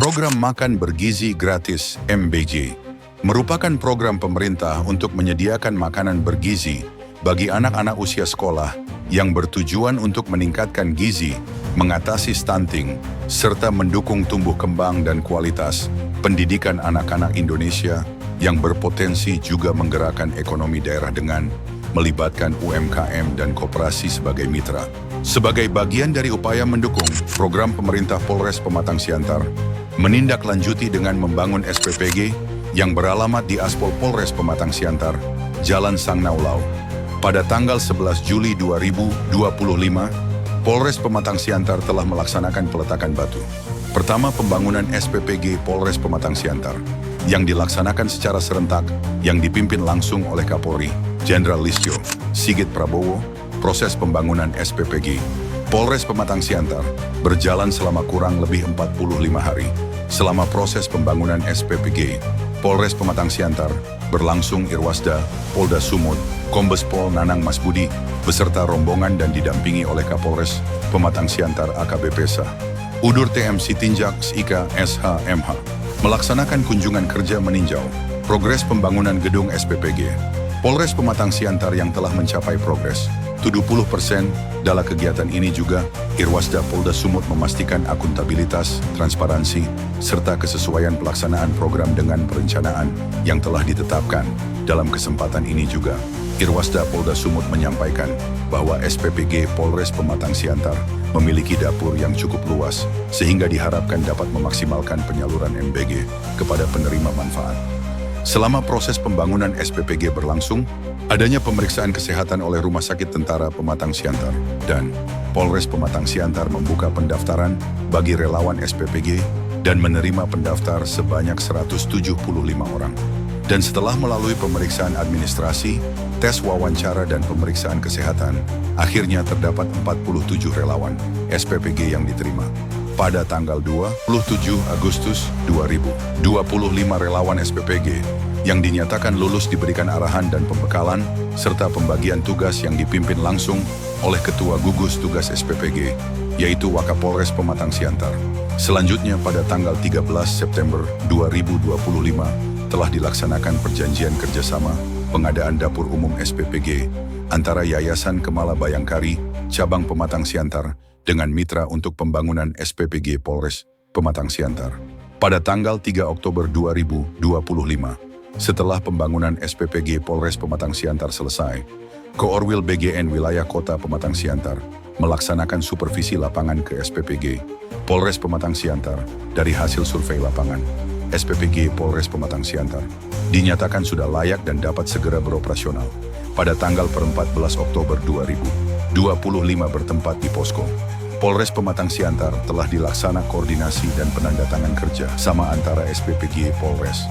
Program Makan Bergizi Gratis (MBG) merupakan program pemerintah untuk menyediakan makanan bergizi bagi anak-anak usia sekolah yang bertujuan untuk meningkatkan gizi, mengatasi stunting, serta mendukung tumbuh kembang dan kualitas pendidikan anak-anak Indonesia yang berpotensi juga menggerakkan ekonomi daerah dengan melibatkan UMKM dan koperasi sebagai mitra. Sebagai bagian dari upaya mendukung program pemerintah Polres Pematang Siantar, menindaklanjuti dengan membangun SPPG yang beralamat di Aspol Polres Pematang Siantar, Jalan Sangnaulau. Pada tanggal 11 Juli 2025, Polres Pematang Siantar telah melaksanakan peletakan batu. Pertama, pembangunan SPPG Polres Pematang Siantar yang dilaksanakan secara serentak yang dipimpin langsung oleh Kapolri, Jenderal Listio Sigit Prabowo. Proses pembangunan SPPG Polres Pematang Siantar berjalan selama kurang lebih 45 hari. Selama proses pembangunan SPPG Polres Pematang Siantar berlangsung, Irwasda Polda Sumut, Kombes Pol Nanang Masbudi beserta rombongan dan didampingi oleh Kapolres Pematang Siantar AKBP SA, Udur TM Sitinjak SIKA SHMH, melaksanakan kunjungan kerja meninjau progres pembangunan gedung SPPG Polres Pematang Siantar yang telah mencapai progres 70%. Dalam kegiatan ini juga, Irwasda Polda Sumut memastikan akuntabilitas, transparansi, serta kesesuaian pelaksanaan program dengan perencanaan yang telah ditetapkan. Dalam kesempatan ini juga, Irwasda Polda Sumut menyampaikan bahwa SPPG Polres Pematang Siantar memiliki dapur yang cukup luas, sehingga diharapkan dapat memaksimalkan penyaluran MBG kepada penerima manfaat. Selama proses pembangunan SPPG berlangsung, adanya pemeriksaan kesehatan oleh Rumah Sakit Tentara Pematang Siantar dan Polres Pematang Siantar membuka pendaftaran bagi relawan SPPG dan menerima pendaftar sebanyak 175 orang. Dan setelah melalui pemeriksaan administrasi, tes wawancara dan pemeriksaan kesehatan, akhirnya terdapat 47 relawan SPPG yang diterima. Pada tanggal 27 Agustus 2025, relawan SPPG yang dinyatakan lulus diberikan arahan dan pembekalan serta pembagian tugas yang dipimpin langsung oleh Ketua Gugus Tugas SPPG, yaitu Wakapolres Pematang Siantar. Selanjutnya pada tanggal 13 September 2025 telah dilaksanakan perjanjian kerjasama pengadaan dapur umum SPPG antara Yayasan Kemala Bayangkari Cabang Pematang Siantar dengan mitra untuk pembangunan SPPG Polres Pematang Siantar. Pada tanggal 3 Oktober 2025, setelah pembangunan SPPG Polres Pematang Siantar selesai, Koorwil BGN Wilayah Kota Pematang Siantar melaksanakan supervisi lapangan ke SPPG Polres Pematang Siantar. Dari hasil survei lapangan, SPPG Polres Pematang Siantar dinyatakan sudah layak dan dapat segera beroperasional. Pada tanggal 14 Oktober 2025 bertempat di Posko Polres Pematang Siantar telah dilaksana koordinasi dan penandatangan kerja sama antara SPPG Polres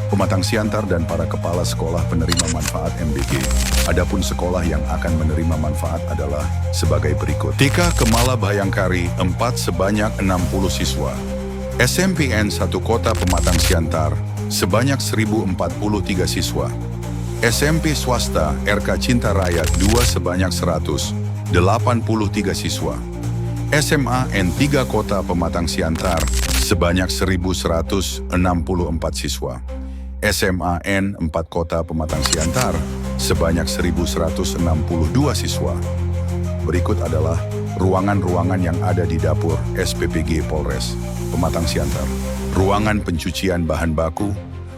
Pematang Siantar dan para kepala sekolah penerima manfaat MBG. Adapun sekolah yang akan menerima manfaat adalah sebagai berikut. TK Kemala Bayangkari 4 sebanyak 60 siswa. SMPN 1 Kota Pematang Siantar sebanyak 1043 siswa. SMP Swasta RK Cinta Rakyat 2 sebanyak 183 siswa. SMA N3 Kota Pematang Siantar sebanyak 1164 siswa. SMA N4 Kota Pematang Siantar sebanyak 1162 siswa. Berikut adalah ruangan-ruangan yang ada di dapur SPPG Polres Pematang Siantar. Ruangan pencucian bahan baku,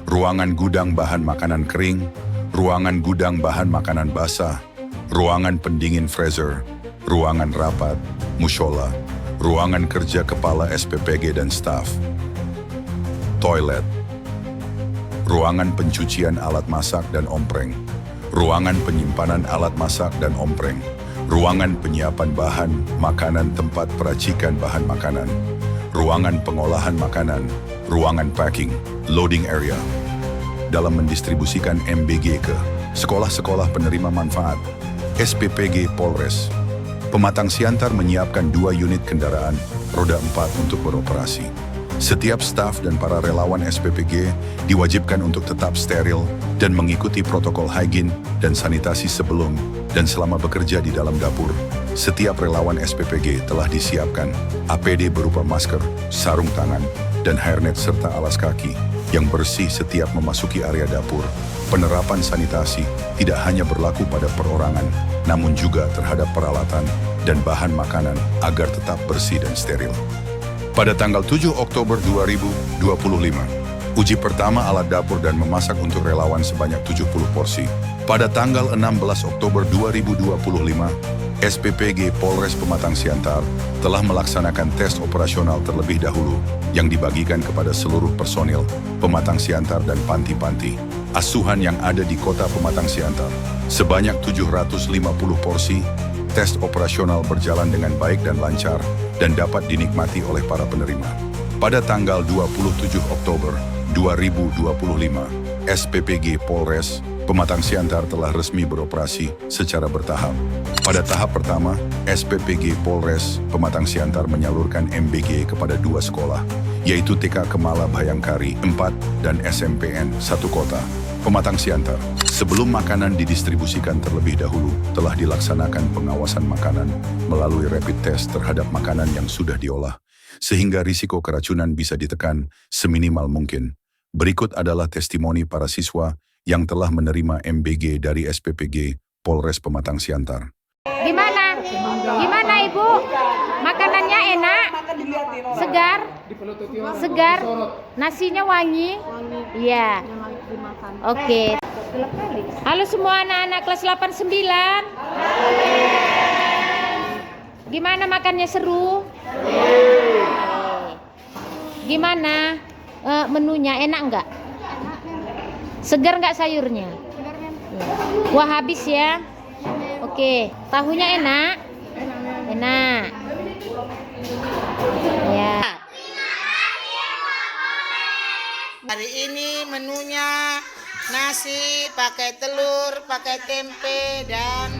ruangan gudang bahan makanan kering, ruangan gudang bahan makanan basah, ruangan pendingin freezer, ruangan rapat, musyola, ruangan kerja kepala SPPG dan staf, toilet, ruangan pencucian alat masak dan ompreng, ruangan penyimpanan alat masak dan ompreng, ruangan penyiapan bahan makanan tempat peracikan bahan makanan, ruangan pengolahan makanan, ruangan packing, loading area. Dalam mendistribusikan MBG ke sekolah-sekolah penerima manfaat, SPPG Polres Pematang Siantar menyiapkan 2 unit kendaraan roda 4 untuk beroperasi. Setiap staf dan para relawan SPPG diwajibkan untuk tetap steril dan mengikuti protokol higien dan sanitasi sebelum dan selama bekerja di dalam dapur. Setiap relawan SPPG telah disiapkan APD berupa masker, sarung tangan, dan hairnet serta alas kaki yang bersih setiap memasuki area dapur. Penerapan sanitasi tidak hanya berlaku pada perorangan, namun juga terhadap peralatan dan bahan makanan agar tetap bersih dan steril. Pada tanggal 7 Oktober 2025, uji pertama alat dapur dan memasak untuk relawan sebanyak 70 porsi. Pada tanggal 16 Oktober 2025, SPPG Polres Pematang Siantar telah melaksanakan tes operasional terlebih dahulu yang dibagikan kepada seluruh personil Pematang Siantar dan panti-panti asuhan yang ada di kota Pematang Siantar. Sebanyak 750 porsi, tes operasional berjalan dengan baik dan lancar dan dapat dinikmati oleh para penerima. Pada tanggal 27 Oktober 2025, SPPG Polres Pematang Siantar telah resmi beroperasi secara bertahap. Pada tahap pertama, SPPG Polres Pematang Siantar menyalurkan MBG kepada 2 sekolah, yaitu TK Kemala Bayangkari 4 dan SMPN 1 Kota, Pematang Siantar. Sebelum makanan didistribusikan terlebih dahulu, telah dilaksanakan pengawasan makanan melalui rapid test terhadap makanan yang sudah diolah, sehingga risiko keracunan bisa ditekan seminimal mungkin. Berikut adalah testimoni para siswa yang telah menerima MBG dari SPPG Polres Pematang Siantar. Gimana? Gimana Ibu? Makanannya enak? Segar? Segar? Nasinya wangi? Iya. Oke. Halo semua anak-anak kelas 89. Gimana makannya, seru? Gimana? Menunya enak enggak? Segar nggak sayurnya? Wah, habis ya. Oke, tahunya enak? Enak. Ya. Hari ini menunya nasi pakai telur, pakai tempe dan